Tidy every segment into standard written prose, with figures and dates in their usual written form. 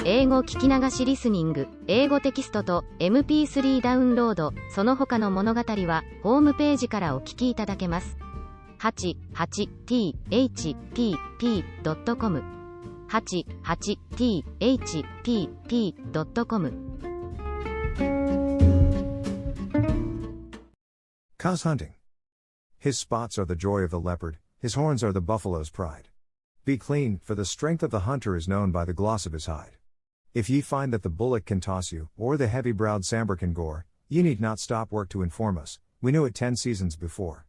英語聞き流しリスニング、英語テキストと MP3 ダウンロード、その他の物語はホームページからお聞きいただけます。88thpp.com 88thpp.com Cow's hunting. His spots are the joy of the leopard, his horns are the buffalo's pride. Be clean, for the strength of the hunter is known by the gloss of his hide. If ye find that the bullock can toss you, or the heavy-browed sambar can gore, ye need not stop work to inform us, we knew it 10 seasons before.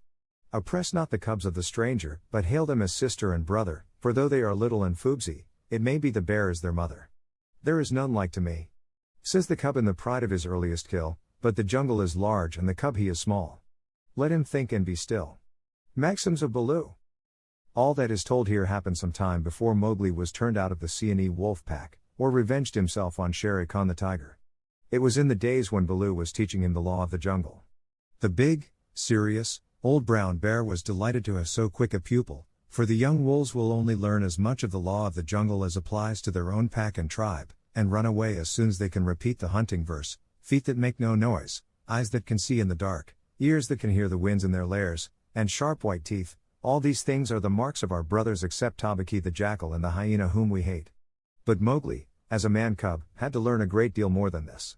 Oppress not the cubs of the stranger, but hail them as sister and brother, for though they are little and foobsy, it may be the bear is their mother. There is none like to me, says the cub in the pride of his earliest kill, but the jungle is large and the cub he is small. Let him think and be still. Maxims of Baloo. All that is told here happened some time before Mowgli was turned out of the Seeonee wolf pack, or revenged himself on Shere Khan the tiger. It was in the days when Baloo was teaching him the law of the jungle. The big, serious, old brown bear was delighted to have so quick a pupil, for the young wolves will only learn as much of the law of the jungle as applies to their own pack and tribe, and run away as soon as they can repeat the hunting verse, feet that make no noise, eyes that can see in the dark, ears that can hear the winds in their lairs, and sharp white teeth. All these things are the marks of our brothers except Tabaki the jackal and the hyena whom we hate. But Mowgli, as a man-cub, had to learn a great deal more than this.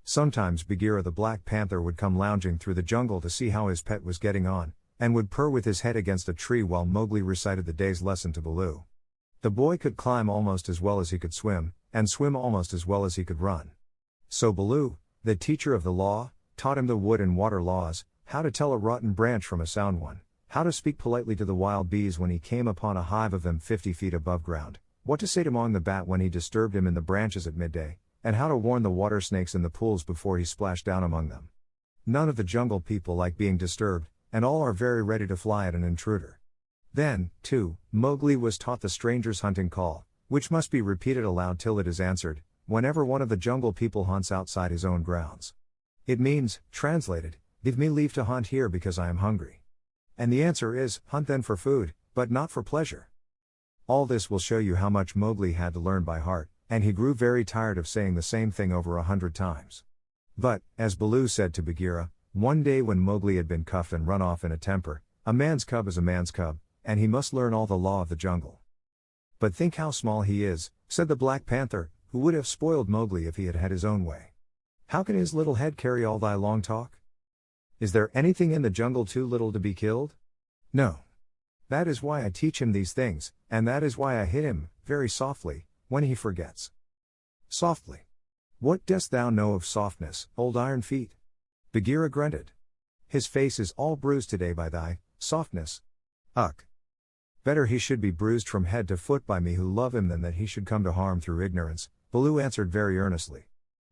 Sometimes Bagheera the Black Panther would come lounging through the jungle to see how his pet was getting on, and would purr with his head against a tree while Mowgli recited the day's lesson to Baloo. The boy could climb almost as well as he could swim, and swim almost as well as he could run. So Baloo, the teacher of the law, taught him the wood and water laws, how to tell a rotten branch from a sound one, how to speak politely to the wild bees when he came upon a hive of them 50 feet above ground, what to say to Mong the bat when he disturbed him in the branches at midday, and how to warn the water snakes in the pools before he splashed down among them. None of the jungle people like being disturbed, and all are very ready to fly at an intruder. Then, too, Mowgli was taught the stranger's hunting call, which must be repeated aloud till it is answered, whenever one of the jungle people hunts outside his own grounds. It means, translated, give me leave to hunt here because I am hungry. And the answer is, hunt then for food, but not for pleasure. All this will show you how much Mowgli had to learn by heart, and he grew very tired of saying the same thing over 100 times. But, as Baloo said to Bagheera, one day when Mowgli had been cuffed and run off in a temper, a man's cub is a man's cub, and he must learn all the law of the jungle. But think how small he is, said the Black Panther, who would have spoiled Mowgli if he had had his own way. How can his little head carry all thy long talk? Is there anything in the jungle too little to be killed? No. That is why I teach him these things, and that is why I hit him, very softly, when he forgets. Softly. What dost thou know of softness, old iron feet? Bagheera grunted. His face is all bruised today by thy softness. Ugh. Better he should be bruised from head to foot by me who love him than that he should come to harm through ignorance, Baloo answered very earnestly.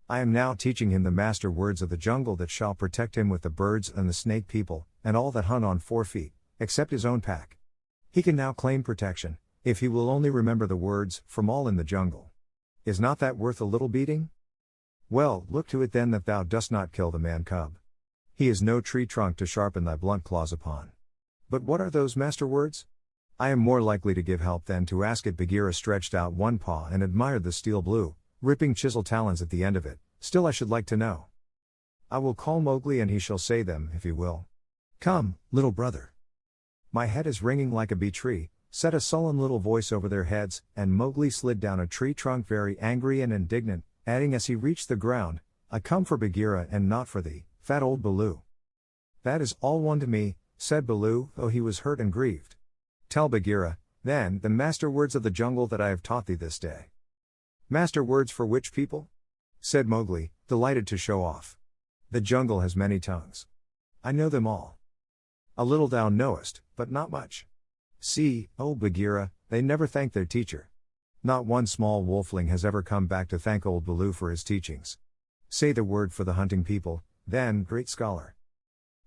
I am now teaching him the master words of the jungle that shall protect him with the birds and the snake people, and all that hunt on 4 feet, except his own pack. He can now claim protection, if he will only remember the words, from all in the jungle. Is not that worth a little beating? Well, look to it then that thou dost not kill the man-cub. He is no tree trunk to sharpen thy blunt claws upon. But what are those master words? I am more likely to give help than to ask it. Bagheera stretched out one paw and admired the steel blue, ripping chisel talons at the end of it. Still I should like to know. I will call Mowgli and he shall say them, if he will. Come, little brother. My head is ringing like a bee tree, said a sullen little voice over their heads, and Mowgli slid down a tree trunk very angry and indignant, adding as he reached the ground, I come for Bagheera and not for thee, fat old Baloo. That is all one to me, said Baloo, though he was hurt and grieved. Tell Bagheera, then, the master words of the jungle that I have taught thee this day. Master words for which people? Said Mowgli, delighted to show off. The jungle has many tongues. I know them all. A little thou knowest, but not much. See, O Bagheera, they never thank their teacher. Not one small wolfling has ever come back to thank old Baloo for his teachings. Say the word for the hunting people, then, great scholar.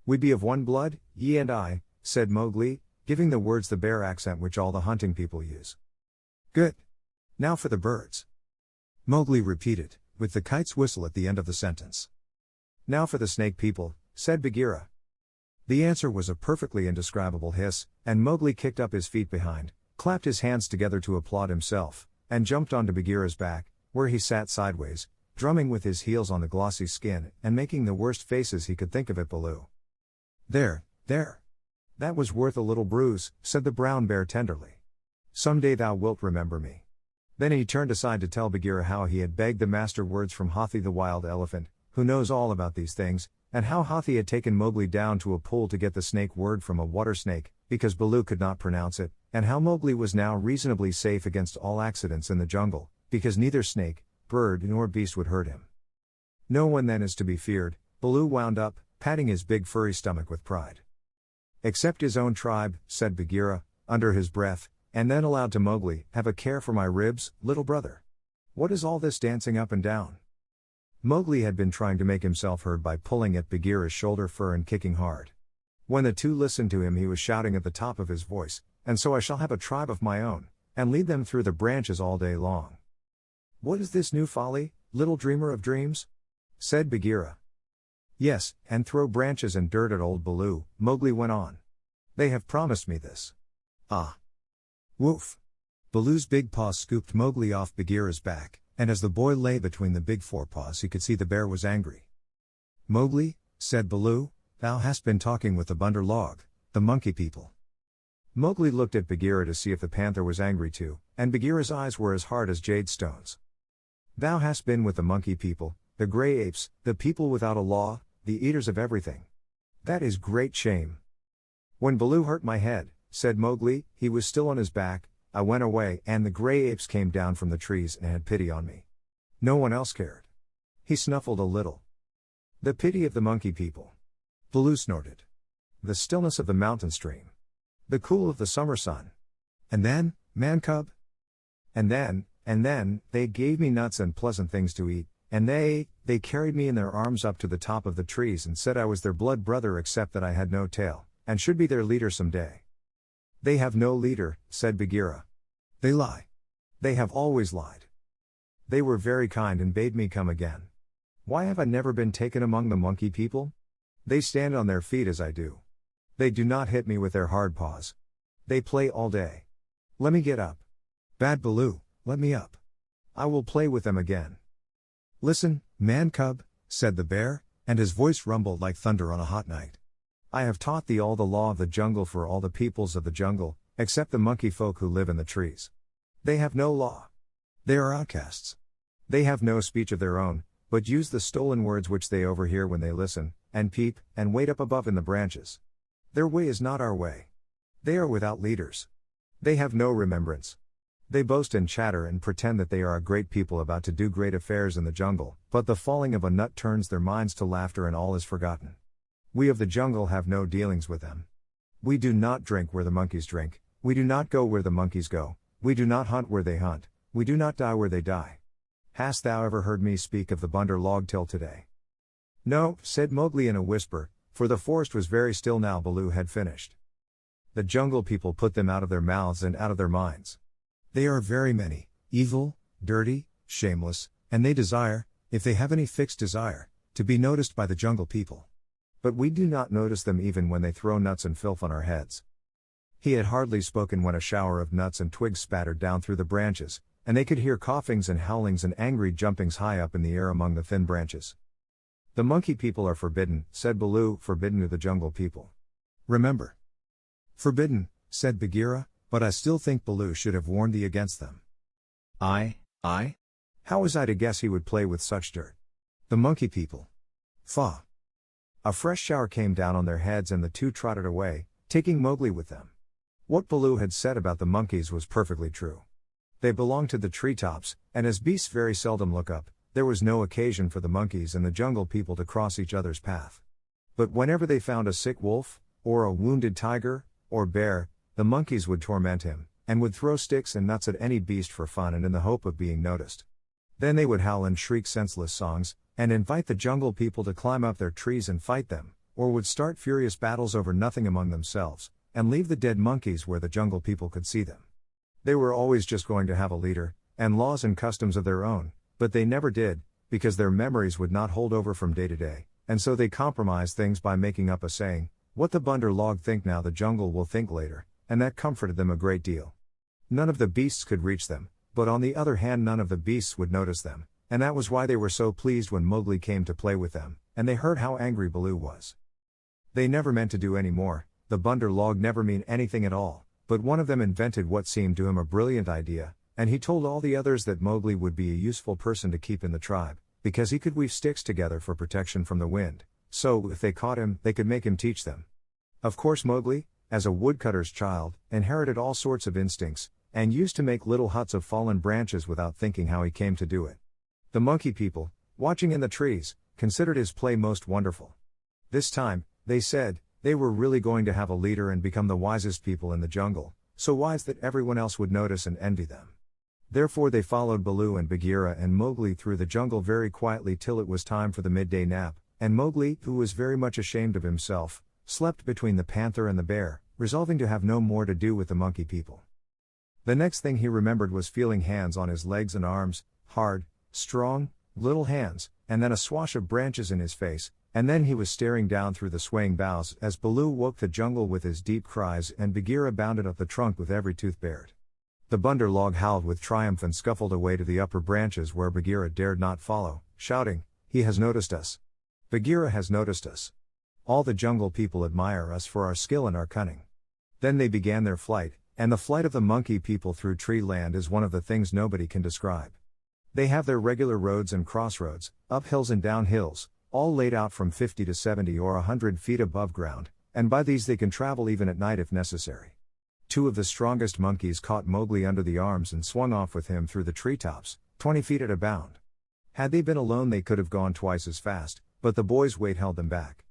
We be of one blood, ye and I, said Mowgli, giving the words the bear accent which all the hunting people use. Good. Now for the birds. Mowgli repeated, with the kite's whistle at the end of the sentence. Now for the snake people, said Bagheera. The answer was a perfectly indescribable hiss, and Mowgli kicked up his feet behind, clapped his hands together to applaud himself, and jumped onto Bagheera's back, where he sat sideways, drumming with his heels on the glossy skin and making the worst faces he could think of at Baloo. There. That was worth a little bruise, said the brown bear tenderly. Some day thou wilt remember me. Then he turned aside to tell Bagheera how he had begged the master words from Hathi the wild elephant, who knows all about these things, and how Hathi had taken Mowgli down to a pool to get the snake word from a water snake, because Baloo could not pronounce it, and how Mowgli was now reasonably safe against all accidents in the jungle, because neither snake, bird nor beast would hurt him. No one then is to be feared, Baloo wound up, patting his big furry stomach with pride. Except his own tribe, said Bagheera, under his breath, and then aloud to Mowgli, have a care for my ribs, little brother. What is all this dancing up and down? Mowgli had been trying to make himself heard by pulling at Bagheera's shoulder fur and kicking hard. When the two listened to him he was shouting at the top of his voice, and so I shall have a tribe of my own, and lead them through the branches all day long. What is this new folly, little dreamer of dreams? Said Bagheera. Yes, and throw branches and dirt at old Baloo, Mowgli went on. They have promised me this. Ah. Woof. Baloo's big paws scooped Mowgli off Bagheera's back, and as the boy lay between the big forepaws he could see the bear was angry. Mowgli, said Baloo, thou hast been talking with the Bunder Log, the monkey people. Mowgli looked at Bagheera to see if the panther was angry too, and Bagheera's eyes were as hard as jade stones. Thou hast been with the monkey people, the grey apes, the people without a law, the eaters of everything. That is great shame. When Baloo hurt my head, said Mowgli, he was still on his back, I went away and the grey apes came down from the trees and had pity on me. No one else cared. He snuffled a little. The pity of the monkey people. Baloo snorted. The stillness of the mountain stream. The cool of the summer sun. And then, man cub? And then, they gave me nuts and pleasant things to eat, and they carried me in their arms up to the top of the trees and said I was their blood brother except that I had no tail, and should be their leader some day. They have no leader, said Bagheera. They lie. They have always lied. They were very kind and bade me come again. Why have I never been taken among the monkey people? They stand on their feet as I do. They do not hit me with their hard paws. They play all day. Let me get up. Bad Baloo, let me up. I will play with them again. Listen, man cub, said the bear, and his voice rumbled like thunder on a hot night. I have taught thee all the law of the jungle for all the peoples of the jungle, except the monkey folk who live in the trees. They have no law. They are outcasts. They have no speech of their own, but use the stolen words which they overhear when they listen, and peep, and wait up above in the branches. Their way is not our way. They are without leaders. They have no remembrance. They boast and chatter and pretend that they are a great people about to do great affairs in the jungle, but the falling of a nut turns their minds to laughter and all is forgotten. We of the jungle have no dealings with them. We do not drink where the monkeys drink, we do not go where the monkeys go, we do not hunt where they hunt, we do not die where they die. Hast thou ever heard me speak of the Bunder Log till today? No, said Mowgli in a whisper, for the forest was very still now Baloo had finished. The jungle people put them out of their mouths and out of their minds. They are very many, evil, dirty, shameless, and they desire, if they have any fixed desire, to be noticed by the jungle people. But we do not notice them even when they throw nuts and filth on our heads. He had hardly spoken when a shower of nuts and twigs spattered down through the branches, and they could hear coughings and howlings and angry jumpings high up in the air among the thin branches. The monkey people are forbidden, said Baloo, forbidden to the jungle people. Remember. Forbidden, said Bagheera, but I still think Baloo should have warned thee against them. I? How was I to guess he would play with such dirt? The monkey people. Faugh. A fresh shower came down on their heads and the two trotted away, taking Mowgli with them. What Baloo had said about the monkeys was perfectly true. They belonged to the treetops, and as beasts very seldom look up, there was no occasion for the monkeys and the jungle people to cross each other's path. But whenever they found a sick wolf, or a wounded tiger, or bear, the monkeys would torment him, and would throw sticks and nuts at any beast for fun and in the hope of being noticed. Then they would howl and shriek senseless songs, and invite the jungle people to climb up their trees and fight them, or would start furious battles over nothing among themselves, and leave the dead monkeys where the jungle people could see them. They were always just going to have a leader, and laws and customs of their own, but they never did, because their memories would not hold over from day to day, and so they compromised things by making up a saying, what the Bunder Log think now the jungle will think later, and that comforted them a great deal. None of the beasts could reach them, but on the other hand none of the beasts would notice them, and that was why they were so pleased when Mowgli came to play with them, and they heard how angry Baloo was. They never meant to do any more, the Bunder log never mean anything at all, but one of them invented what seemed to him a brilliant idea, and he told all the others that Mowgli would be a useful person to keep in the tribe, because he could weave sticks together for protection from the wind, so if they caught him, they could make him teach them. Of course Mowgli, as a woodcutter's child, inherited all sorts of instincts, and used to make little huts of fallen branches without thinking how he came to do it. The monkey people, watching in the trees, considered his play most wonderful. This time, they said, they were really going to have a leader and become the wisest people in the jungle, so wise that everyone else would notice and envy them. Therefore they followed Baloo and Bagheera and Mowgli through the jungle very quietly till it was time for the midday nap, and Mowgli, who was very much ashamed of himself, slept between the panther and the bear, resolving to have no more to do with the monkey people. The next thing he remembered was feeling hands on his legs and arms, hard, strong, little hands, and then a swash of branches in his face, and then he was staring down through the swaying boughs as Baloo woke the jungle with his deep cries and Bagheera bounded up the trunk with every tooth bared. The Bunder log howled with triumph and scuffled away to the upper branches where Bagheera dared not follow, shouting, "He has noticed us! Bagheera has noticed us! All the jungle people admire us for our skill and our cunning." Then they began their flight, and the flight of the monkey people through tree land is one of the things nobody can describe. They have their regular roads and crossroads, up hills and down hills, all laid out from 50 to 70 or 100 feet above ground, and by these they can travel even at night if necessary. Two of the strongest monkeys caught Mowgli under the arms and swung off with him through the treetops, 20 feet at a bound. Had they been alone they could have gone twice as fast, but the boy's weight held them back.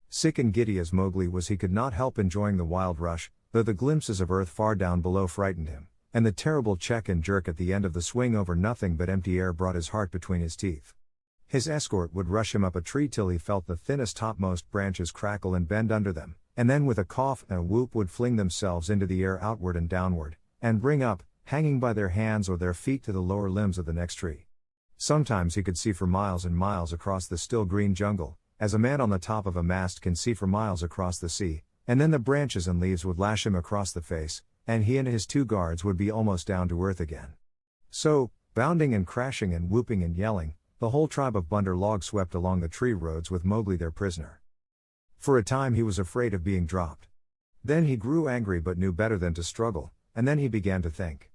Sick and giddy as Mowgli was, he could not help enjoying the wild rush, though the glimpses of earth far down below frightened him, and the terrible check and jerk at the end of the swing over nothing but empty air brought his heart between his teeth. His escort would rush him up a tree till he felt the thinnest topmost branches crackle and bend under them, and then with a cough and a whoop would fling themselves into the air outward and downward, and bring up, hanging by their hands or their feet to the lower limbs of the next tree. Sometimes he could see for miles and miles across the still green jungle, as a man on the top of a mast can see for miles across the sea, and then the branches and leaves would lash him across the face, and he and his two guards would be almost down to earth again. So, bounding and crashing and whooping and yelling, the whole tribe of Bunder log swept along the tree roads with Mowgli their prisoner. For a time he was afraid of being dropped. Then he grew angry but knew better than to struggle, and then he began to think.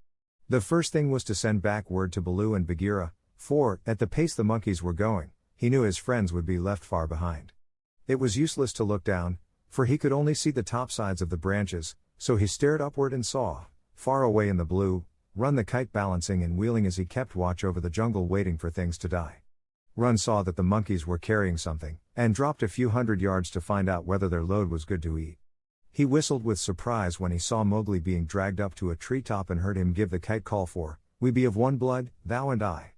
The first thing was to send back word to Baloo and Bagheera, for, at the pace the monkeys were going, he knew his friends would be left far behind. It was useless to look down, for he could only see the top sides of the branches, so he stared upward and saw, far away in the blue, Run the kite balancing and wheeling as he kept watch over the jungle waiting for things to die. Run saw that the monkeys were carrying something, and dropped a few hundred yards to find out whether their load was good to eat. He whistled with surprise when he saw Mowgli being dragged up to a treetop and heard him give the kite call for, "We be of one blood, thou and I."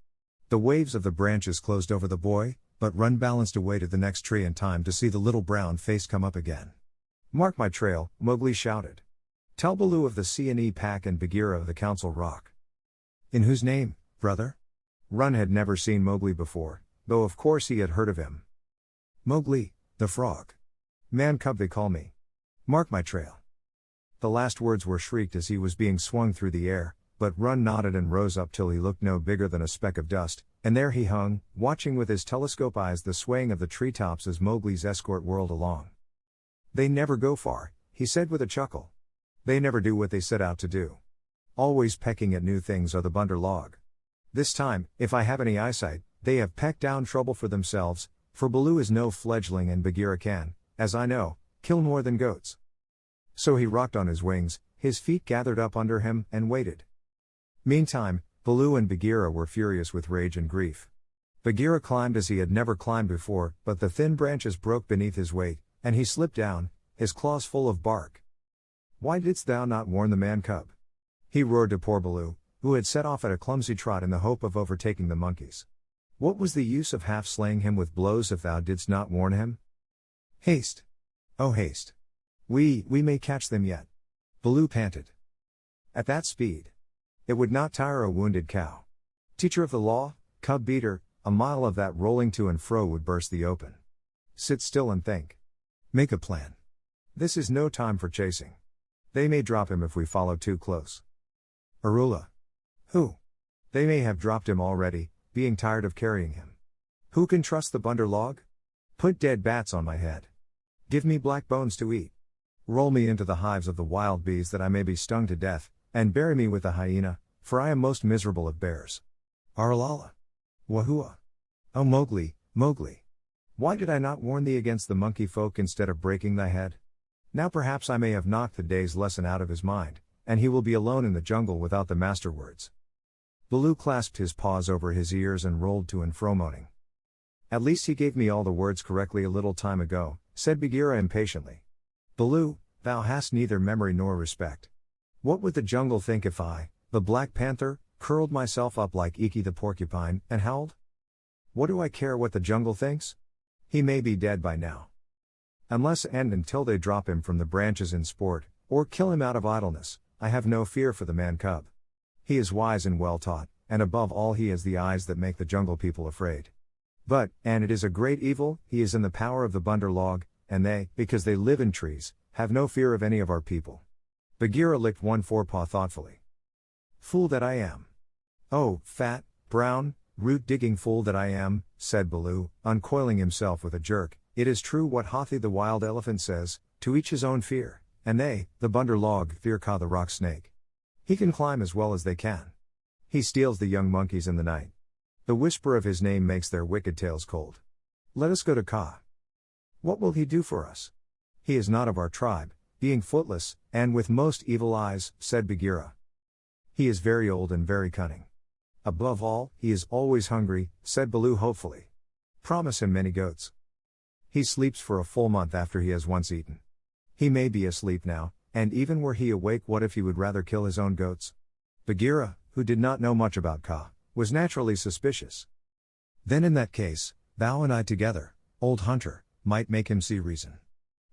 The waves of the branches closed over the boy, but Run balanced away to the next tree in time to see the little brown face come up again. "Mark my trail," Mowgli shouted. "Tell Baloo of the C&E pack and Bagheera of the Council Rock." "In whose name, brother?" Run had never seen Mowgli before, though of course he had heard of him. "Mowgli, the frog. Man cub they call me. Mark my trail." The last words were shrieked as he was being swung through the air, but Run nodded and rose up till he looked no bigger than a speck of dust, and there he hung, watching with his telescope eyes the swaying of the treetops as Mowgli's escort whirled along. "They never go far," he said with a chuckle. "They never do what they set out to do. Always pecking at new things are the Bunder log. This time, if I have any eyesight, they have pecked down trouble for themselves, for Baloo is no fledgling and Bagheera can, as I know, kill more than goats." So he rocked on his wings, his feet gathered up under him, and waited. Meantime, Baloo and Bagheera were furious with rage and grief. Bagheera climbed as he had never climbed before, but the thin branches broke beneath his weight, and he slipped down, his claws full of bark. "Why didst thou not warn the man cub?" he roared to poor Baloo, who had set off at a clumsy trot in the hope of overtaking the monkeys. "What was the use of half slaying him with blows if thou didst not warn him? Haste! Oh haste! We may catch them yet." Baloo panted. At that speed, it would not tire a wounded cow. Teacher of the law, cub beater, a mile of that rolling to and fro would burst the open. Sit still and think. Make a plan. This is no time for chasing. They may drop him if we follow too close. Arula. Who? They may have dropped him already, being tired of carrying him. Who can trust the bunder log? Put dead bats on my head. Give me black bones to eat. Roll me into the hives of the wild bees that I may be stung to death, and bury me with the hyena, for I am most miserable of bears. Arlala. Wahua. O Mowgli, Mowgli. Why did I not warn thee against the monkey folk instead of breaking thy head? Now perhaps I may have knocked the day's lesson out of his mind, and he will be alone in the jungle without the master words. Baloo clasped his paws over his ears and rolled to and fro moaning. At least he gave me all the words correctly a little time ago, said Bagheera impatiently. Baloo, thou hast neither memory nor respect. What would the jungle think if I, the Black Panther, curled myself up like Iki the porcupine, and howled? What do I care what the jungle thinks? He may be dead by now. Unless and until they drop him from the branches in sport, or kill him out of idleness, I have no fear for the man-cub. He is wise and well taught, and above all he has the eyes that make the jungle people afraid. But, and it is a great evil, he is in the power of the bunder log, and they, because they live in trees, have no fear of any of our people. Bagheera licked one forepaw thoughtfully. Fool that I am. Oh, fat, brown, root-digging fool that I am, said Baloo, uncoiling himself with a jerk. It is true what Hathi the wild elephant says, to each his own fear, and they, the bunder log, fear Ka the rock snake. He can climb as well as they can. He steals the young monkeys in the night. The whisper of his name makes their wicked tails cold. Let us go to Ka. What will he do for us? He is not of our tribe, being footless, and with most evil eyes, said Bagheera. He is very old and very cunning. Above all, he is always hungry, said Baloo hopefully. Promise him many goats. He sleeps for a full month after he has once eaten. He may be asleep now, and even were he awake, what if he would rather kill his own goats? Bagheera, who did not know much about Ka, was naturally suspicious. Then in that case, thou and I together, old hunter, might make him see reason.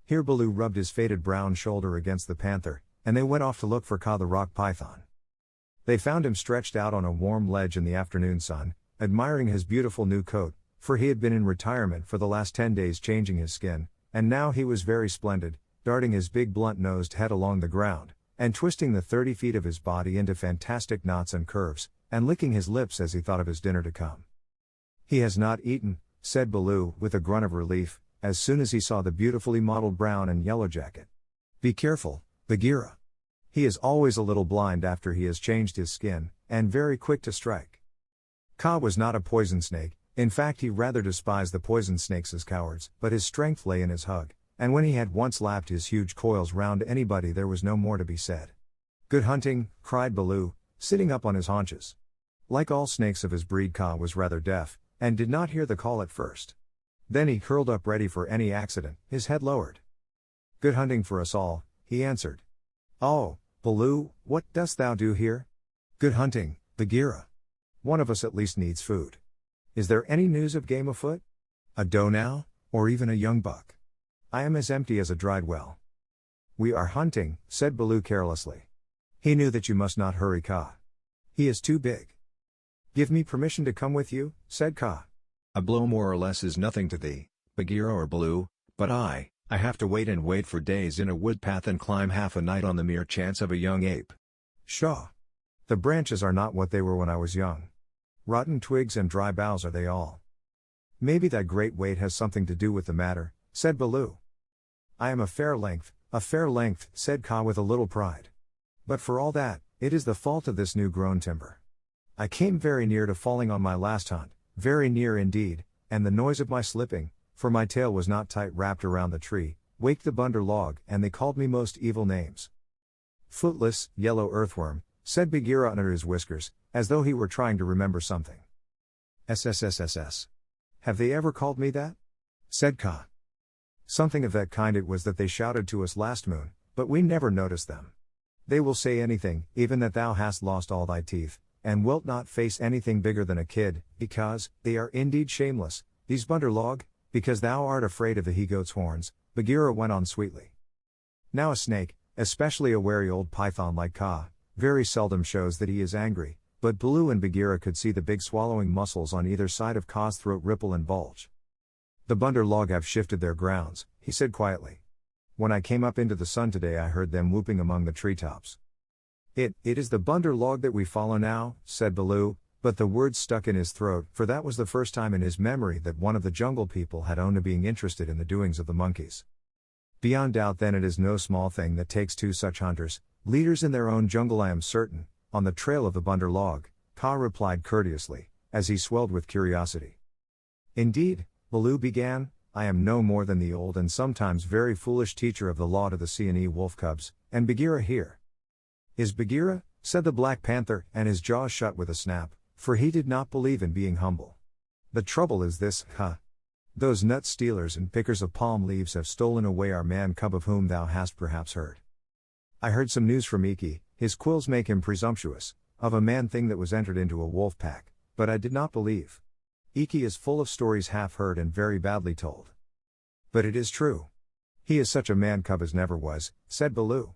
Here Baloo rubbed his faded brown shoulder against the panther, and they went off to look for Ka the rock python. They found him stretched out on a warm ledge in the afternoon sun, admiring his beautiful new coat, for he had been in retirement for the last 10 days changing his skin, and now he was very splendid, darting his big blunt-nosed head along the ground, and twisting the 30 feet of his body into fantastic knots and curves, and licking his lips as he thought of his dinner to come. He has not eaten, said Baloo, with a grunt of relief, as soon as he saw the beautifully modeled brown and yellow jacket. Be careful, Bagheera. He is always a little blind after he has changed his skin, and very quick to strike. Ka was not a poison snake, in fact he rather despised the poison snakes as cowards, but his strength lay in his hug, and when he had once lapped his huge coils round anybody there was no more to be said. Good hunting, cried Baloo, sitting up on his haunches. Like all snakes of his breed, Ka was rather deaf, and did not hear the call at first. Then he curled up ready for any accident, his head lowered. Good hunting for us all, he answered. Oh, Baloo, what dost thou do here? Good hunting, Bagheera. One of us at least needs food. Is there any news of game afoot? A doe now, or even a young buck? I am as empty as a dried well. We are hunting, said Baloo carelessly. He knew that you must not hurry Ka. He is too big. Give me permission to come with you, said Ka. A blow more or less is nothing to thee, Bagheera or Baloo, but I have to wait and wait for days in a wood path and climb half a night on the mere chance of a young ape. Pshaw! The branches are not what they were when I was young. Rotten twigs and dry boughs are they all. Maybe that great weight has something to do with the matter, said Baloo. I am a fair length, said Ka with a little pride. But for all that, it is the fault of this new-grown timber. I came very near to falling on my last hunt, very near indeed, and the noise of my slipping, for my tail was not tight wrapped around the tree, waked the bunder log, and they called me most evil names. Footless, yellow earthworm, said Bagheera under his whiskers, as though he were trying to remember something. SSSSS. Have they ever called me that? Said Ka. Something of that kind it was that they shouted to us last moon, but we never noticed them. They will say anything, even that thou hast lost all thy teeth, and wilt not face anything bigger than a kid, because, they are indeed shameless, these bunder log, because thou art afraid of the he-goat's horns, Bagheera went on sweetly. Now a snake, especially a wary old python like Ka, very seldom shows that he is angry, but Baloo and Bagheera could see the big swallowing muscles on either side of Ka's throat ripple and bulge. The bunder log have shifted their grounds, he said quietly. When I came up into the sun today I heard them whooping among the treetops. It is the bunder log that we follow now, said Baloo, But the words stuck in his throat, for that was the first time in his memory that one of the jungle people had owned to being interested in the doings of the monkeys. Beyond doubt then it is no small thing that takes two such hunters, leaders in their own jungle I am certain, on the trail of the bunder log, Ka replied courteously, as he swelled with curiosity. Indeed, Baloo began, I am no more than the old and sometimes very foolish teacher of the law to the Seeonee wolf cubs, and Bagheera here. Is Bagheera? Said the Black Panther, and his jaws shut with a snap, for he did not believe in being humble. The trouble is this, Those nut stealers and pickers of palm leaves have stolen away our man cub of whom thou hast perhaps heard. I heard some news from Iki, his quills make him presumptuous, of a man thing that was entered into a wolf pack, but I did not believe. Iki is full of stories half heard and very badly told. But it is true. He is such a man cub as never was, said Baloo.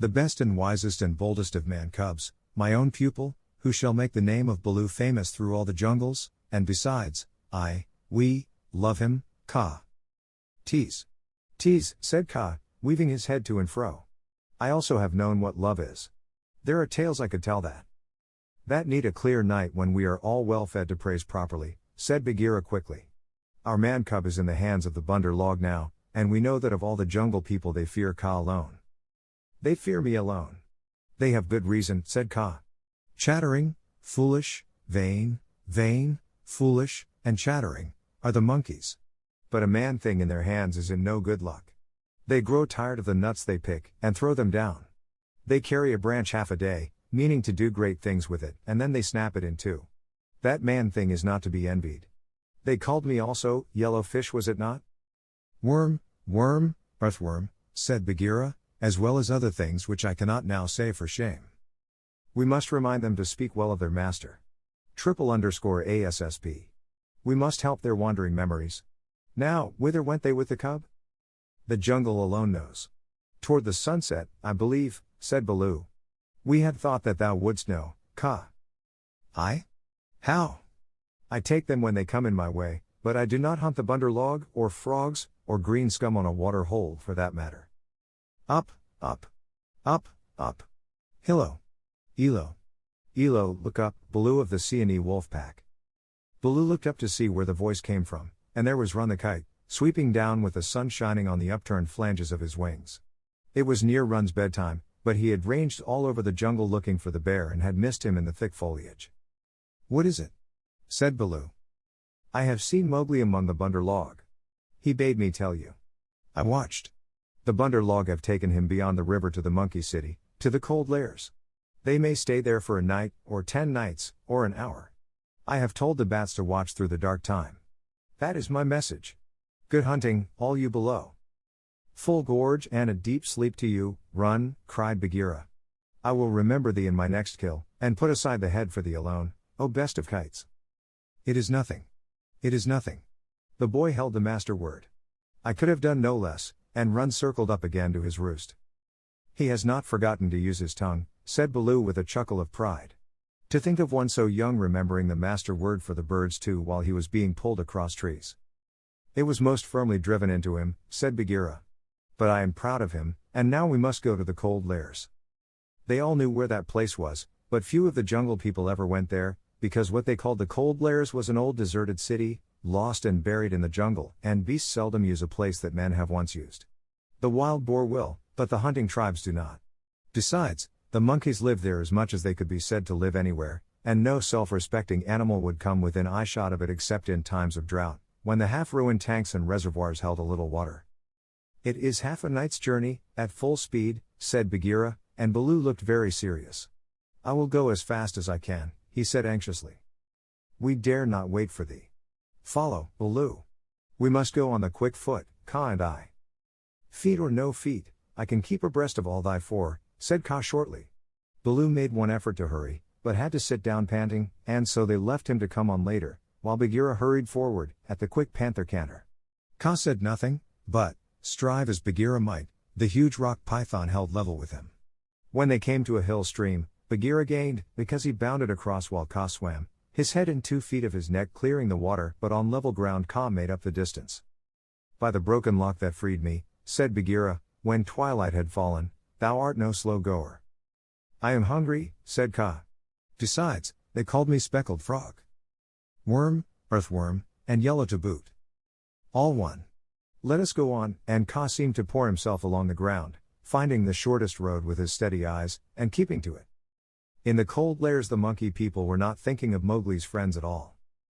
The best and wisest and boldest of man cubs, my own pupil, who shall make the name of Baloo famous through all the jungles, and besides, we, love him, Ka. Tease, said Ka, weaving his head to and fro. I also have known what love is. There are tales I could tell that need a clear night when we are all well fed to praise properly, said Bagheera quickly. Our man cub is in the hands of the bunder log now, and we know that of all the jungle people they fear Ka alone. They fear me alone. They have good reason, said Ka. Chattering, foolish, vain, foolish, and chattering, are the monkeys. But a man thing in their hands is in no good luck. They grow tired of the nuts they pick, and throw them down. They carry a branch half a day, meaning to do great things with it, and then they snap it in two. That man thing is not to be envied. They called me also, yellow fish was it not? Worm, earthworm, said Bagheera, as well as other things which I cannot now say for shame. We must remind them to speak well of their master. _ASSP. We must help their wandering memories. Now, whither went they with the cub? The jungle alone knows. Toward the sunset, I believe, said Baloo. We had thought that thou wouldst know, Ka. I? How? I take them when they come in my way, but I do not hunt the bunder log, or frogs, or green scum on a water hole for that matter. Up. Hillo. Elo, look up, Baloo of the Seeonee wolf pack. Baloo looked up to see where the voice came from, and there was Run the kite, sweeping down with the sun shining on the upturned flanges of his wings. It was near Run's bedtime, but he had ranged all over the jungle looking for the bear and had missed him in the thick foliage. What is it? Said Baloo. I have seen Mowgli among the bunder log. He bade me tell you. I watched. The bunder log have taken him beyond the river to the monkey city, to the cold lairs. They may stay there for a night, or 10 nights, or an hour. I have told the bats to watch through the dark time. That is my message. Good hunting, all you below. Full gorge and a deep sleep to you, Run, cried Bagheera. I will remember thee in my next kill, and put aside the head for thee alone, O best of kites. It is nothing. The boy held the master word. I could have done no less, and Run circled up again to his roost. He has not forgotten to use his tongue, said Baloo with a chuckle of pride. To think of one so young remembering the master word for the birds too while he was being pulled across trees. It was most firmly driven into him, said Bagheera. But I am proud of him, and now we must go to the cold lairs. They all knew where that place was, but few of the jungle people ever went there, because what they called the cold lairs was an old deserted city, lost and buried in the jungle, and beasts seldom use a place that men have once used. The wild boar will, but the hunting tribes do not. Besides, the monkeys live there as much as they could be said to live anywhere, and no self-respecting animal would come within eyeshot of it except in times of drought, when the half-ruined tanks and reservoirs held a little water. It is half a night's journey, at full speed, said Bagheera, and Baloo looked very serious. I will go as fast as I can, he said anxiously. We dare not wait for thee. Follow, Baloo. We must go on the quick foot, Ka and I. Feet or no feet, I can keep abreast of all thy four, said Ka shortly. Baloo made one effort to hurry, but had to sit down panting, and so they left him to come on later, while Bagheera hurried forward, at the quick panther canter. Ka said nothing, but, strive as Bagheera might, the huge rock python held level with him. When they came to a hill stream, Bagheera gained, because he bounded across while Ka swam, his head and 2 feet of his neck clearing the water, but on level ground Ka made up the distance. By the broken lock that freed me, said Bagheera, when twilight had fallen, thou art no slow goer. I am hungry, said Ka. Besides, they called me speckled frog. Worm, earthworm, and yellow to boot. All one. Let us go on, and Ka seemed to pour himself along the ground, finding the shortest road with his steady eyes, and keeping to it. In the cold lairs the monkey people were not thinking of Mowgli's friends at all.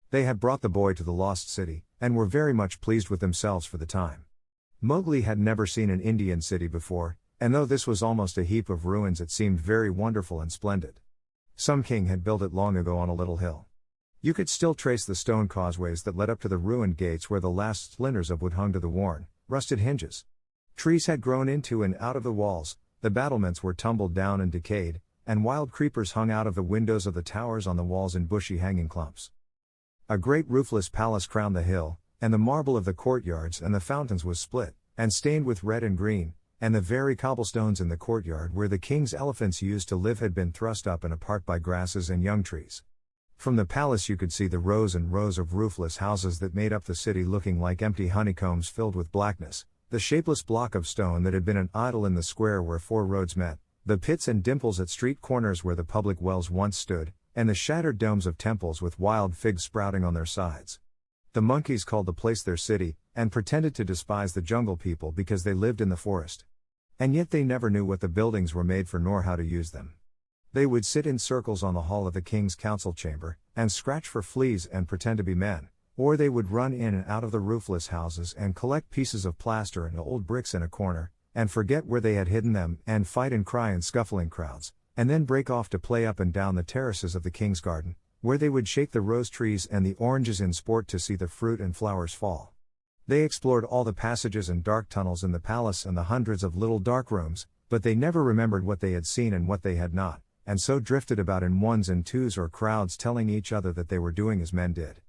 They had brought the boy to the lost city, and were very much pleased with themselves for the time. Mowgli had never seen an Indian city before, and though this was almost a heap of ruins it seemed very wonderful and splendid. Some king had built it long ago on a little hill. You could still trace the stone causeways that led up to the ruined gates where the last splinters of wood hung to the worn, rusted hinges. Trees had grown into and out of the walls, the battlements were tumbled down and decayed, and wild creepers hung out of the windows of the towers on the walls in bushy hanging clumps. A great roofless palace crowned the hill, and the marble of the courtyards and the fountains was split, and stained with red and green, and the very cobblestones in the courtyard where the king's elephants used to live had been thrust up and apart by grasses and young trees. From the palace you could see the rows and rows of roofless houses that made up the city looking like empty honeycombs filled with blackness, the shapeless block of stone that had been an idol in the square where four roads met, the pits and dimples at street corners where the public wells once stood, and the shattered domes of temples with wild figs sprouting on their sides. The monkeys called the place their city, and pretended to despise the jungle people because they lived in the forest. And yet they never knew what the buildings were made for nor how to use them. They would sit in circles on the hall of the king's council chamber, and scratch for fleas and pretend to be men, or they would run in and out of the roofless houses and collect pieces of plaster and old bricks in a corner, and forget where they had hidden them, and fight and cry in scuffling crowds, and then break off to play up and down the terraces of the king's garden, where they would shake the rose trees and the oranges in sport to see the fruit and flowers fall. They explored all the passages and dark tunnels in the palace and the hundreds of little dark rooms, but they never remembered what they had seen and what they had not, and so drifted about in ones and twos or crowds telling each other that they were doing as men did.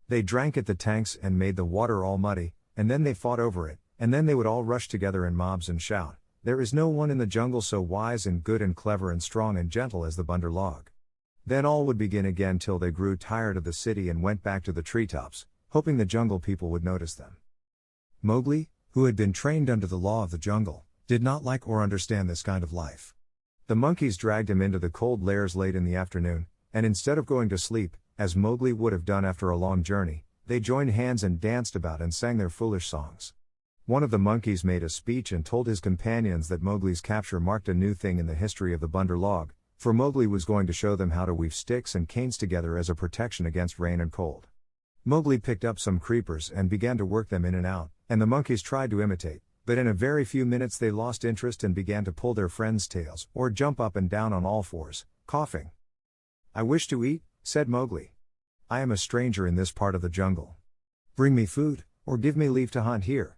They drank at the tanks and made the water all muddy, and then they fought over it, and then they would all rush together in mobs and shout, "There is no one in the jungle so wise and good and clever and strong and gentle as the Bunder Log." Then all would begin again till they grew tired of the city and went back to the treetops, hoping the jungle people would notice them. Mowgli, who had been trained under the law of the jungle, did not like or understand this kind of life. The monkeys dragged him into the cold lairs late in the afternoon, and instead of going to sleep, as Mowgli would have done after a long journey, they joined hands and danced about and sang their foolish songs. One of the monkeys made a speech and told his companions that Mowgli's capture marked a new thing in the history of the Bunder Log, for Mowgli was going to show them how to weave sticks and canes together as a protection against rain and cold. Mowgli picked up some creepers and began to work them in and out, and the monkeys tried to imitate, but in a very few minutes they lost interest and began to pull their friends' tails or jump up and down on all fours, coughing. "I wish to eat," said Mowgli. "I am a stranger in this part of the jungle. Bring me food, or give me leave to hunt here."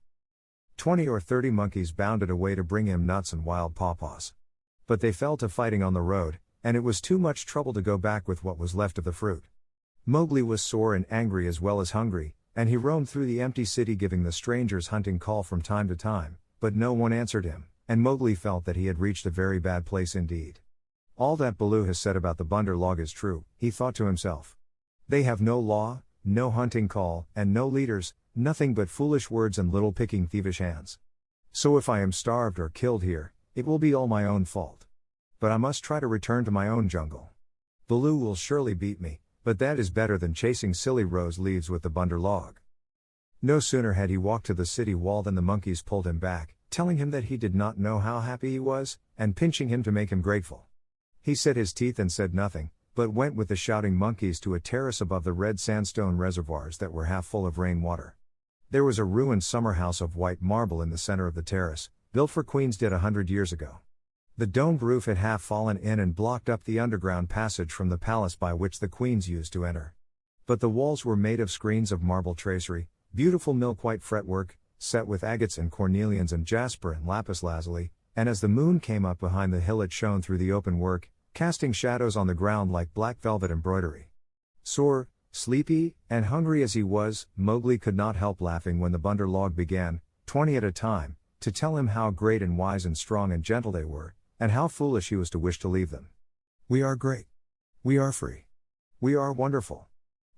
20 or 30 monkeys bounded away to bring him nuts and wild pawpaws. But they fell to fighting on the road, and it was too much trouble to go back with what was left of the fruit. Mowgli was sore and angry as well as hungry, and he roamed through the empty city giving the strangers' hunting call from time to time, but no one answered him, and Mowgli felt that he had reached a very bad place indeed. "All that Baloo has said about the Bunder Log is true," he thought to himself. "They have no law, no hunting call, and no leaders, nothing but foolish words and little picking thievish hands. So if I am starved or killed here, it will be all my own fault. But I must try to return to my own jungle. Baloo will surely beat me, but that is better than chasing silly rose leaves with the Bunder Log." No sooner had he walked to the city wall than the monkeys pulled him back, telling him that he did not know how happy he was, and pinching him to make him grateful. He set his teeth and said nothing, but went with the shouting monkeys to a terrace above the red sandstone reservoirs that were half full of rain water. There was a ruined summer house of white marble in the center of the terrace, built for queens did 100 years ago. The domed roof had half fallen in and blocked up the underground passage from the palace by which the queens used to enter. But the walls were made of screens of marble tracery, beautiful milk-white fretwork, set with agates and cornelians and jasper and lapis lazuli, and as the moon came up behind the hill it shone through the open work, casting shadows on the ground like black velvet embroidery. Sore, sleepy, and hungry as he was, Mowgli could not help laughing when the Bunder Log began, 20 at a time, to tell him how great and wise and strong and gentle they were, and how foolish he was to wish to leave them. "We are great. We are free. We are wonderful.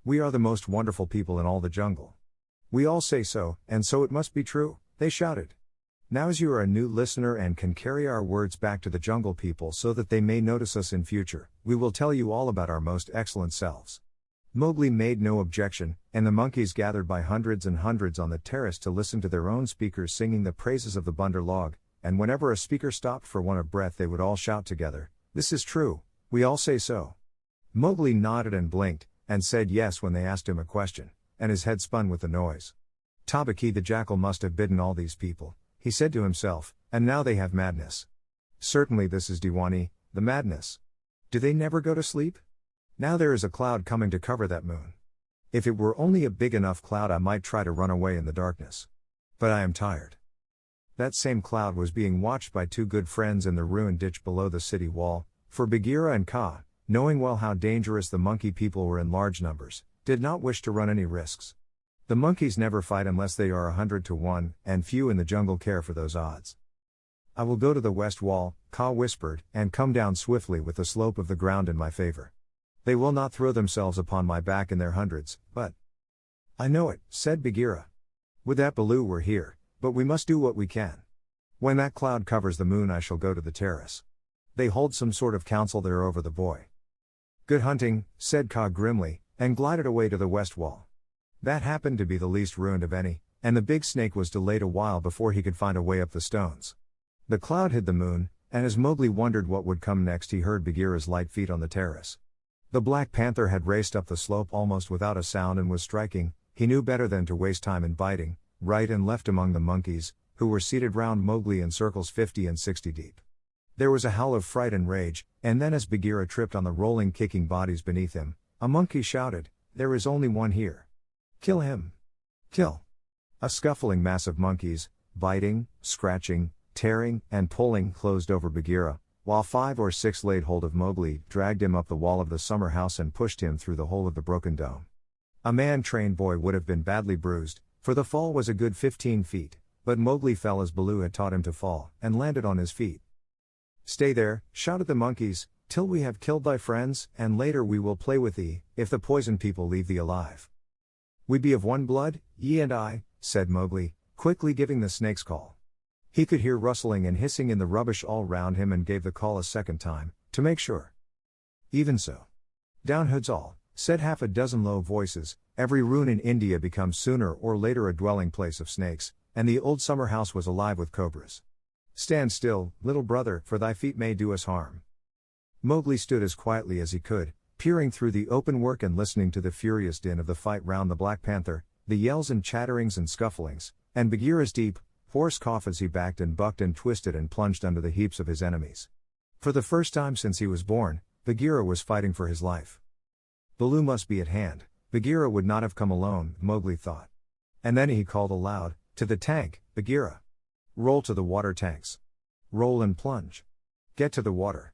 We are the most wonderful people in all the jungle. We all say so, and so it must be true," they shouted. Now as you are a new listener and can carry our words back to the jungle people so that they may notice us in future, we will tell you all about our most excellent selves. Mowgli made no objection, and the monkeys gathered by hundreds and hundreds on the terrace to listen to their own speakers singing the praises of the Bunder log, and whenever a speaker stopped for want of breath they would all shout together, "This is true, we all say so." Mowgli nodded and blinked, and said yes when they asked him a question, and his head spun with the noise. Tabaki the jackal must have bidden all these people, he said to himself, and now they have madness. Certainly this is Diwani, the madness. Do they never go to sleep? Now there is a cloud coming to cover that moon. If it were only a big enough cloud I might try to run away in the darkness. But I am tired. That same cloud was being watched by two good friends in the ruined ditch below the city wall, for Bagheera and Kaa, knowing well how dangerous the monkey people were in large numbers, did not wish to run any risks. The monkeys never fight unless they are 100 to 1, and few in the jungle care for those odds. I will go to the west wall, Kaa whispered, and come down swiftly with the slope of the ground in my favor. They will not throw themselves upon my back in their hundreds, but... I know it, said Bagheera. Would that Baloo were here, but we must do what we can. When that cloud covers the moon I shall go to the terrace. They hold some sort of council there over the boy. Good hunting, said Kaa grimly, and glided away to the west wall. That happened to be the least ruined of any, and the big snake was delayed a while before he could find a way up the stones. The cloud hid the moon, and as Mowgli wondered what would come next he heard Bagheera's light feet on the terrace. The Black Panther had raced up the slope almost without a sound and was striking. He knew better than to waste time in biting, right and left among the monkeys, who were seated round Mowgli in circles 50 and 60 deep. There was a howl of fright and rage, and then as Bagheera tripped on the rolling kicking bodies beneath him, a monkey shouted, "There is only one here. Kill him! Kill!" A scuffling mass of monkeys, biting, scratching, tearing, and pulling closed over Bagheera, while 5 or 6 laid hold of Mowgli, dragged him up the wall of the summer house and pushed him through the hole of the broken dome. A man-trained boy would have been badly bruised, for the fall was a good 15 feet, but Mowgli fell as Baloo had taught him to fall, and landed on his feet. "Stay there," shouted the monkeys, "till we have killed thy friends, and later we will play with thee, if the poison people leave thee alive." "We be of one blood, ye and I," said Mowgli, quickly giving the snake's call. He could hear rustling and hissing in the rubbish all round him and gave the call a second time, to make sure. "Even so. Down hoods all," said half a dozen low voices. Every ruin in India becomes sooner or later a dwelling place of snakes, and the old summer house was alive with cobras. "Stand still, little brother, for thy feet may do us harm." Mowgli stood as quietly as he could, peering through the open work and listening to the furious din of the fight round the Black Panther, the yells and chatterings and scufflings, and Bagheera's deep, hoarse cough as he backed and bucked and twisted and plunged under the heaps of his enemies. For the first time since he was born, Bagheera was fighting for his life. Baloo must be at hand. Bagheera would not have come alone, Mowgli thought. And then he called aloud, "To the tank, Bagheera! Roll to the water tanks! Roll and plunge! Get to the water!"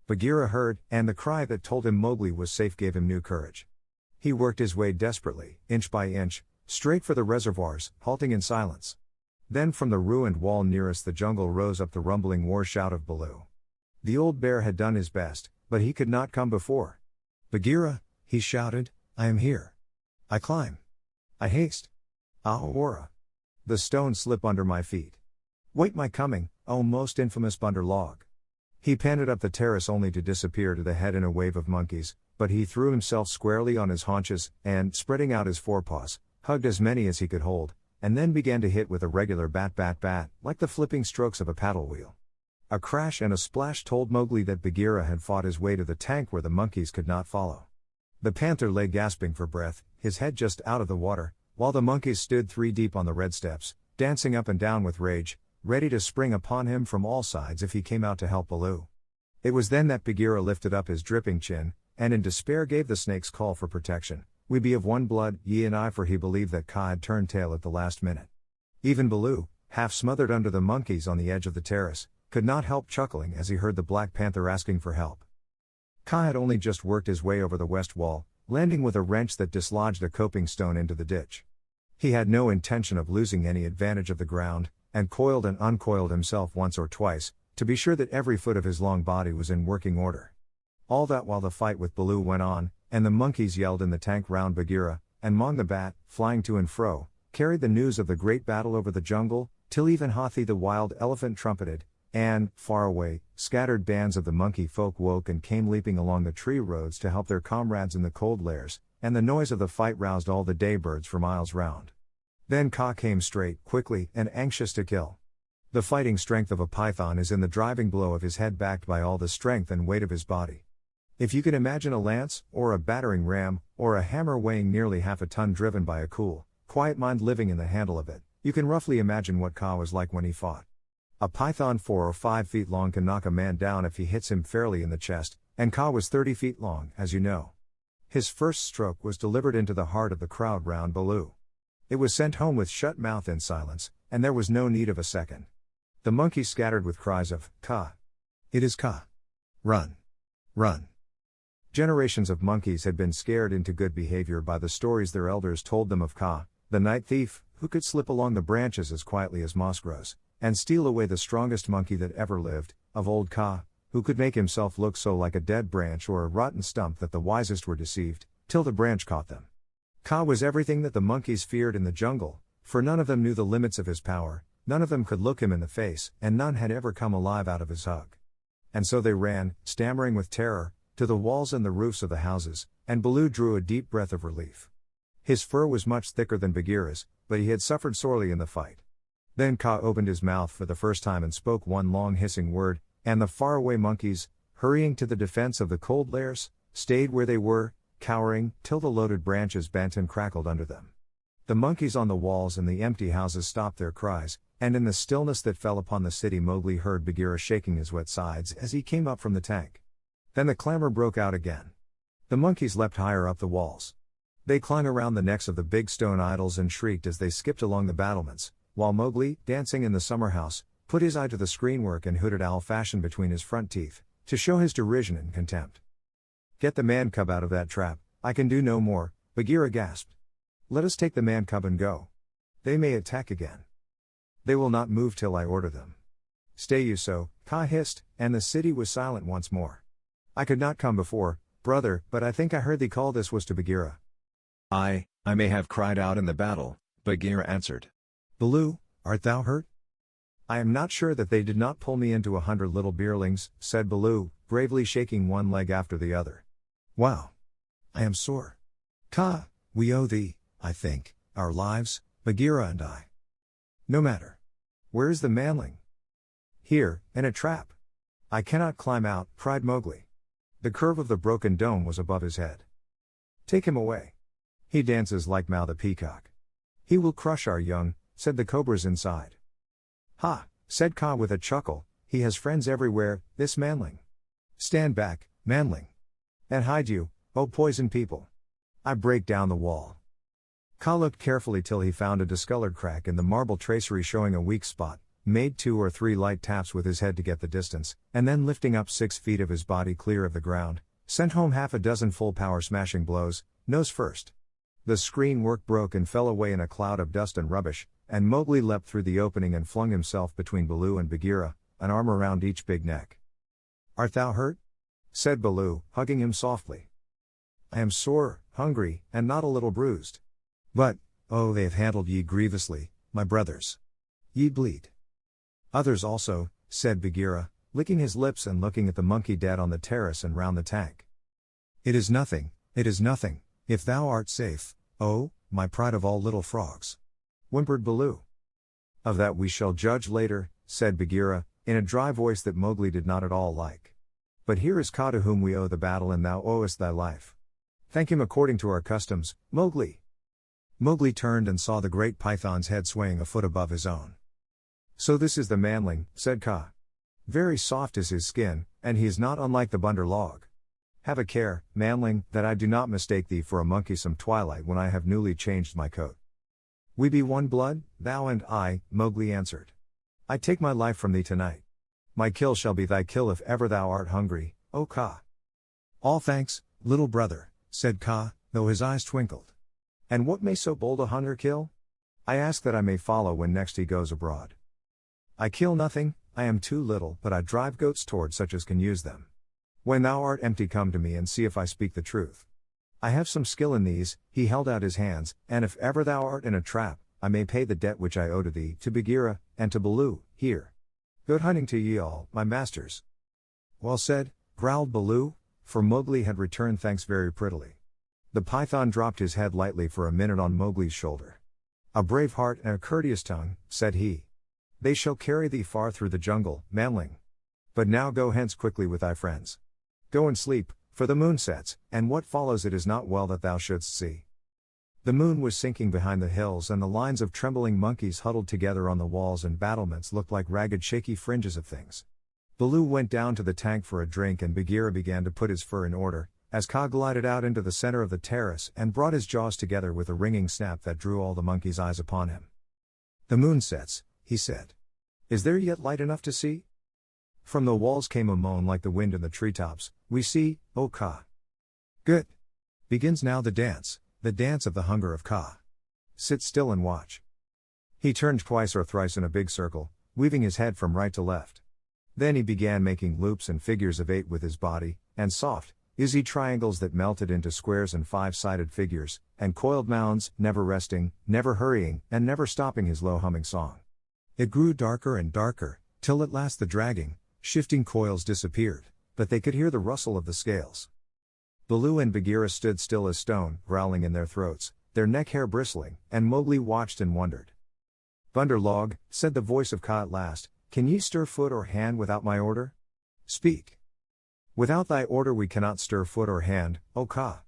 Bagheera heard, and the cry that told him Mowgli was safe gave him new courage. He worked his way desperately, inch by inch, straight for the reservoirs, halting in silence. Then from the ruined wall nearest the jungle rose up the rumbling war shout of Baloo. The old bear had done his best, but he could not come before. "Bagheera," he shouted, "I am here. I climb. I haste. Ahora! The stones slip under my feet. Wait my coming, O most infamous Bunder log." He panted up the terrace only to disappear to the head in a wave of monkeys, but he threw himself squarely on his haunches, and, spreading out his forepaws, hugged as many as he could hold, and then began to hit with a regular bat bat bat, like the flipping strokes of a paddle wheel. A crash and a splash told Mowgli that Bagheera had fought his way to the tank where the monkeys could not follow. The panther lay gasping for breath, his head just out of the water, while the monkeys stood 3 deep on the red steps, dancing up and down with rage, ready to spring upon him from all sides if he came out to help Baloo. It was then that Bagheera lifted up his dripping chin, and in despair gave the snake's call for protection. "We be of one blood, ye and I," for he believed that Kaa had turned tail at the last minute. Even Baloo, half smothered under the monkeys on the edge of the terrace, could not help chuckling as he heard the Black Panther asking for help. Kaa had only just worked his way over the west wall, landing with a wrench that dislodged a coping stone into the ditch. He had no intention of losing any advantage of the ground, and coiled and uncoiled himself once or twice, to be sure that every foot of his long body was in working order. All that while the fight with Baloo went on, and the monkeys yelled in the tank round Bagheera, and Mong the Bat, flying to and fro, carried the news of the great battle over the jungle, till even Hathi the wild elephant trumpeted, and, far away, scattered bands of the monkey folk woke and came leaping along the tree roads to help their comrades in the cold lairs, and the noise of the fight roused all the daybirds for miles round. Then Ka came straight, quickly, and anxious to kill. The fighting strength of a python is in the driving blow of his head backed by all the strength and weight of his body. If you can imagine a lance, or a battering ram, or a hammer weighing nearly half a ton driven by a cool, quiet mind living in the handle of it, you can roughly imagine what Ka was like when he fought. A python 4 or 5 feet long can knock a man down if he hits him fairly in the chest, and Ka was 30 feet long, as you know. His first stroke was delivered into the heart of the crowd round Baloo. It was sent home with shut mouth in silence, and there was no need of a second. The monkeys scattered with cries of, Ka! It is Ka! Run! Run! Generations of monkeys had been scared into good behavior by the stories their elders told them of Ka, the night thief, who could slip along the branches as quietly as moss grows, and steal away the strongest monkey that ever lived, of old Ka, who could make himself look so like a dead branch or a rotten stump that the wisest were deceived, till the branch caught them. Ka was everything that the monkeys feared in the jungle, for none of them knew the limits of his power, none of them could look him in the face, and none had ever come alive out of his hug. And so they ran, stammering with terror, to the walls and the roofs of the houses, and Baloo drew a deep breath of relief. His fur was much thicker than Bagheera's, but he had suffered sorely in the fight. Then Ka opened his mouth for the first time and spoke one long hissing word, and the faraway monkeys, hurrying to the defense of the cold lairs, stayed where they were, cowering, till the loaded branches bent and crackled under them. The monkeys on the walls and the empty houses stopped their cries, and in the stillness that fell upon the city Mowgli heard Bagheera shaking his wet sides as he came up from the tank. Then the clamor broke out again. The monkeys leapt higher up the walls. They clung around the necks of the big stone idols and shrieked as they skipped along the battlements, while Mowgli, dancing in the summer house, put his eye to the screenwork and hooted owl fashion between his front teeth, to show his derision and contempt. Get the man-cub out of that trap, I can do no more, Bagheera gasped. Let us take the man-cub and go. They may attack again. They will not move till I order them. Stay you so, Ka hissed, and the city was silent once more. I could not come before, brother, but I think I heard thee call this was to Bagheera. I may have cried out in the battle, Bagheera answered. Baloo, art thou hurt? I am not sure that they did not pull me into 100 little beerlings, said Baloo, gravely shaking one leg after the other. Wow! I am sore. Ka, we owe thee, I think, our lives, Bagheera and I. No matter. Where is the manling? Here, in a trap. I cannot climb out, cried Mowgli. The curve of the broken dome was above his head. Take him away. He dances like Mao the peacock. He will crush our young, said the cobras inside. Ha, said Ka with a chuckle, he has friends everywhere, this manling. Stand back, manling. And hide you, O poison people. I break down the wall. Ka looked carefully till he found a discolored crack in the marble tracery showing a weak spot, made 2 or 3 light taps with his head to get the distance, and then lifting up 6 feet of his body clear of the ground, sent home half a dozen full-power smashing blows, nose first. The screen work broke and fell away in a cloud of dust and rubbish, and Mowgli leapt through the opening and flung himself between Baloo and Bagheera, an arm around each big neck. Art thou hurt? Said Baloo, hugging him softly. I am sore, hungry, and not a little bruised. But, oh, they have handled ye grievously, my brothers. Ye bleed. Others also, said Bagheera, licking his lips and looking at the monkey dead on the terrace and round the tank. It is nothing, if thou art safe, oh, my pride of all little frogs. Whimpered Baloo. Of that we shall judge later, said Bagheera, in a dry voice that Mowgli did not at all like. But here is Ka to whom we owe the battle and thou owest thy life. Thank him according to our customs, Mowgli. Mowgli turned and saw the great python's head swaying a foot above his own. So this is the manling, said Ka. Very soft is his skin, and he is not unlike the bunder log. Have a care, manling, that I do not mistake thee for a monkey some twilight when I have newly changed my coat. We be one blood, thou and I, Mowgli answered. I take my life from thee tonight. My kill shall be thy kill if ever thou art hungry, O Ka. All thanks, little brother, said Ka, though his eyes twinkled. And what may so bold a hunter kill? I ask that I may follow when next he goes abroad. I kill nothing, I am too little, but I drive goats toward such as can use them. When thou art empty, come to me and see if I speak the truth. I have some skill in these, he held out his hands, and if ever thou art in a trap, I may pay the debt which I owe to thee, to Bagheera, and to Baloo, here. Good hunting to ye all, my masters. Well said, growled Baloo, for Mowgli had returned thanks very prettily. The python dropped his head lightly for a minute on Mowgli's shoulder. A brave heart and a courteous tongue, said he. They shall carry thee far through the jungle, manling. But now go hence quickly with thy friends. Go and sleep, for the moon sets, and what follows it is not well that thou shouldst see. The moon was sinking behind the hills, and the lines of trembling monkeys huddled together on the walls and battlements looked like ragged shaky fringes of things. Baloo went down to the tank for a drink, and Bagheera began to put his fur in order, as Kaa glided out into the center of the terrace and brought his jaws together with a ringing snap that drew all the monkeys' eyes upon him. The moon sets, he said. Is there yet light enough to see? From the walls came a moan like the wind in the treetops. We see, O Kaa. Good. Begins now the dance of the hunger of Kaa. Sit still and watch. He turned twice or thrice in a big circle, weaving his head from right to left. Then he began making loops and figures of 8 with his body, and soft, easy triangles that melted into squares and 5-sided figures, and coiled mounds, never resting, never hurrying, and never stopping his low humming song. It grew darker and darker, till at last the dragging, shifting coils disappeared, but they could hear the rustle of the scales. Baloo and Bagheera stood still as stone, growling in their throats, their neck hair bristling, and Mowgli watched and wondered. Bunder Log, said the voice of Kaa at last, can ye stir foot or hand without my order? Speak. Without thy order we cannot stir foot or hand, O Kaa.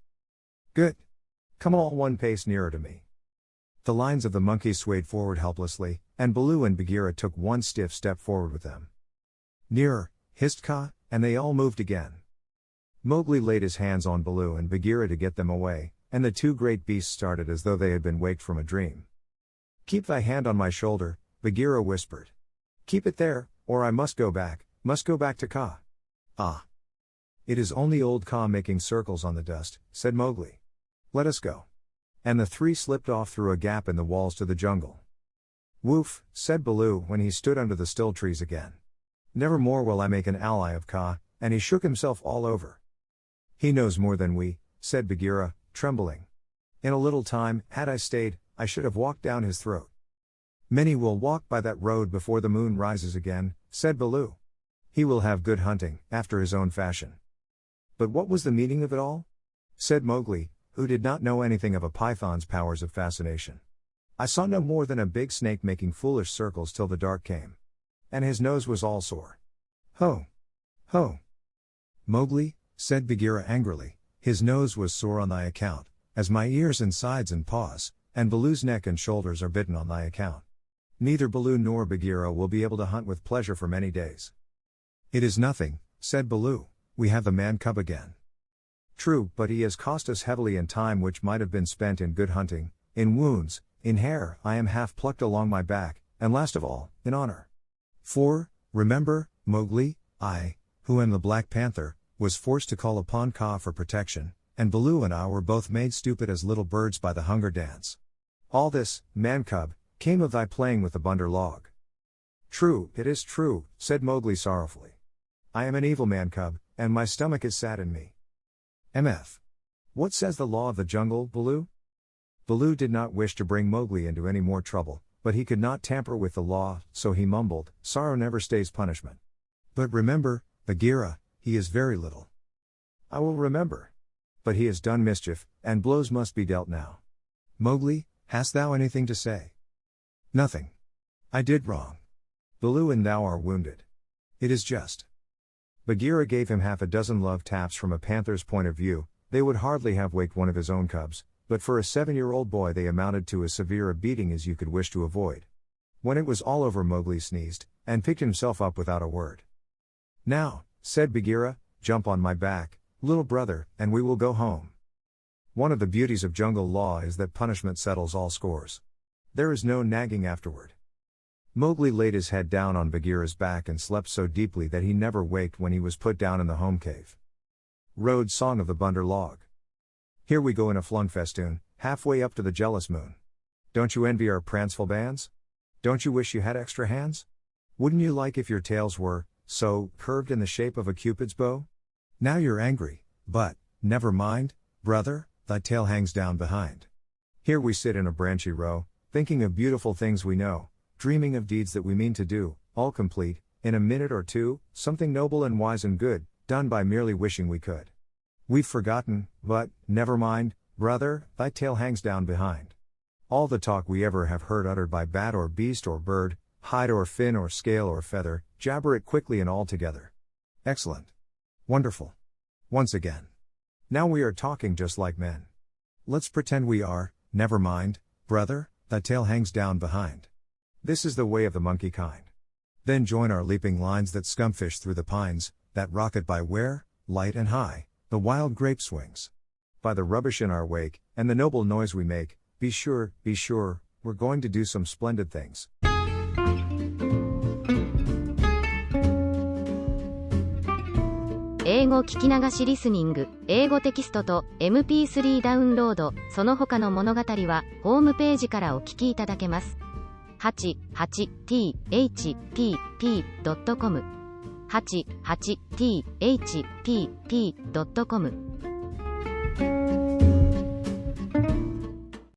Good. Come all one pace nearer to me. The lines of the monkeys swayed forward helplessly, and Baloo and Bagheera took one stiff step forward with them. Nearer, hissed Kaa, and they all moved again. Mowgli laid his hands on Baloo and Bagheera to get them away, and the two great beasts started as though they had been waked from a dream. Keep thy hand on my shoulder, Bagheera whispered. Keep it there, or I must go back to Kaa. Ah. It is only old Kaa making circles on the dust, said Mowgli. Let us go. And the three slipped off through a gap in the walls to the jungle. Woof, said Baloo when he stood under the still trees again. Never more will I make an ally of Kaa, and he shook himself all over. He knows more than we, said Bagheera, trembling. In a little time, had I stayed, I should have walked down his throat. Many will walk by that road before the moon rises again, said Baloo. He will have good hunting, after his own fashion. But what was the meaning of it all? Said Mowgli, who did not know anything of a python's powers of fascination. I saw no more than a big snake making foolish circles till the dark came. And his nose was all sore. Ho! Ho! Mowgli, said Bagheera angrily, his nose was sore on thy account, as my ears and sides and paws, and Baloo's neck and shoulders are bitten on thy account. Neither Baloo nor Bagheera will be able to hunt with pleasure for many days. It is nothing, said Baloo, we have the man cub again. True, but he has cost us heavily in time which might have been spent in good hunting, in wounds, in hair I am half plucked along my back, and last of all, in honor. For, remember, Mowgli, I, who am the Black Panther, was forced to call upon Kaa for protection, and Baloo and I were both made stupid as little birds by the hunger dance. All this, man cub, came of thy playing with the Bunder Log. True, it is true, said Mowgli sorrowfully. I am an evil man cub, and my stomach is sad in me. MF. What says the law of the jungle, Baloo? Baloo did not wish to bring Mowgli into any more trouble, but he could not tamper with the law, so he mumbled, sorrow never stays punishment. But remember, Bagheera, he is very little. I will remember. But he has done mischief, and blows must be dealt now. Mowgli, hast thou anything to say? Nothing. I did wrong. Baloo and thou are wounded. It is just. Bagheera gave him half a dozen love taps. From a panther's point of view, they would hardly have waked one of his own cubs, but for a 7-year-old boy they amounted to as severe a beating as you could wish to avoid. When it was all over, Mowgli sneezed, and picked himself up without a word. Now, said Bagheera, jump on my back, little brother, and we will go home. One of the beauties of jungle law is that punishment settles all scores. There is no nagging afterward. Mowgli laid his head down on Bagheera's back and slept so deeply that he never waked when he was put down in the home cave. Road Song of the Bunder Log. Here we go in a flung festoon, halfway up to the jealous moon. Don't you envy our pranceful bands? Don't you wish you had extra hands? Wouldn't you like if your tails were, so, curved in the shape of a Cupid's bow? Now you're angry, but, never mind, brother, thy tail hangs down behind. Here we sit in a branchy row, Thinking of beautiful things we know, dreaming of deeds that we mean to do, all complete, in a minute or two, something noble and wise and good, done by merely wishing we could. We've forgotten, but, never mind, brother, thy tail hangs down behind. All the talk we ever have heard uttered by bat or beast or bird, hide or fin or scale or feather, jabber it quickly and all together. Excellent. Wonderful. Once again. Now we are talking just like men. Let's pretend we are, never mind, brother, thy tail hangs down behind. This is the way of the monkey kind. Then join our leaping lines that scumfish through the pines, that rocket by where, light and high, the wild grape swings. By the rubbish in our wake, and the noble noise we make, be sure, we're going to do some splendid things. 英語聞き流しリスニング、英語テキストと MP3 ダウンロード、その他の物語はホームページからお聞きいただけます。88thpp.com 88thpp.com